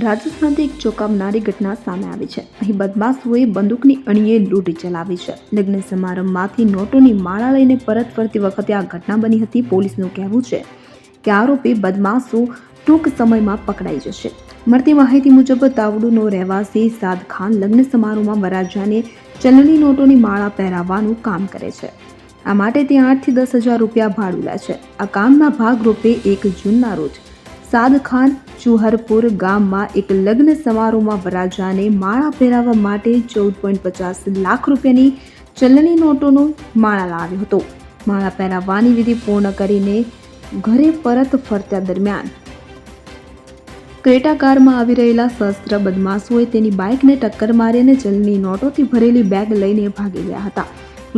રાજસ્થાનથી એક ચોંકાવનારી ઘટના સામે આવી છે. અહીં બદમાશોએ બંદૂકની અણીએ લૂંટ ચલાવી છે. લગ્ન સમારંભમાંથી નોટોની માળા લઈને પરત ફરતી વખતે આ ઘટના બની હતી. પોલીસનું કહેવું છે કે આરોપી બદમાશો ટૂંક સમયમાં પકડાઈ જશે. મળતી માહિતી મુજબ તાવડુનો રહેવાસી સાદ ખાન લગ્ન સમારોહમાં વરરાજાને ચલણી નોટોની માળા પહેરાવવાનું કામ કરે છે. આ માટે તે 8 થી 10,000 રૂપિયા ભાડું લે છે. આ કામના ભાગરૂપે 1 જૂનના રોજ સાદ ખાન ચુહરપુર ગામમાં એક લગ્ન સમારોહમાં વરરાજાને માળા પહેરાવવા માટે 14.50 લાખ રૂપિયાની ચલણી નોટોનો માળા લાવ્યો હતો. માળા પહેરાવવાની વિધિ પૂર્ણ કરીને ઘરે પરત ફરતા દરમિયાન ક્રેટા કારમાં આવી રહેલા સશસ્ત્ર બદમાશોએ તેની બાઇકને ટક્કર મારી અને ચલણી નોટોથી ભરેલી બેગ લઈને ભાગી ગયા હતા.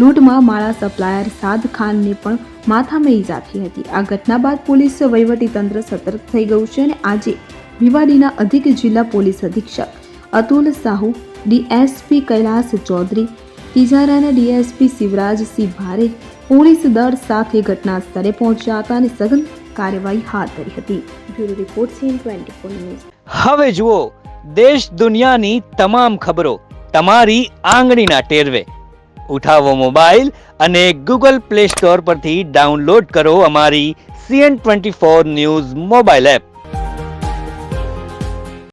લૂંટમાં માળા સપ્લાયર સાદ ખાનને પણ માથામાં ઈજા થઈ હતી. આ ઘટના બાદ પોલીસ વહીવટીતંત્ર સતર્ક થઈ ગયું છે અને આજે ભિવાડીના અધિક જિલ્લા પોલીસ અધિક્ષક અતુલ સાહુ, ડીએસપી કૈલાસ ચૌધરી, તિજારાના ડીએસપી શિવરાજસિંહ ભારે પોલીસ દળ સાથે ઘટના સ્થળે પહોંચ્યા હતા અને સઘન કાર્યવાહી હાથ ધરી હતી. Bureau report CN24 news. હવે જુઓ દેશ દુનિયાની તમામ ખબરો તમારી આંગળીના ટેરવે. ઉઠાવો મોબાઈલ અને Google Play Store પરથી ડાઉનલોડ કરો અમારી CN24 ન્યૂઝ મોબાઈલ એપ.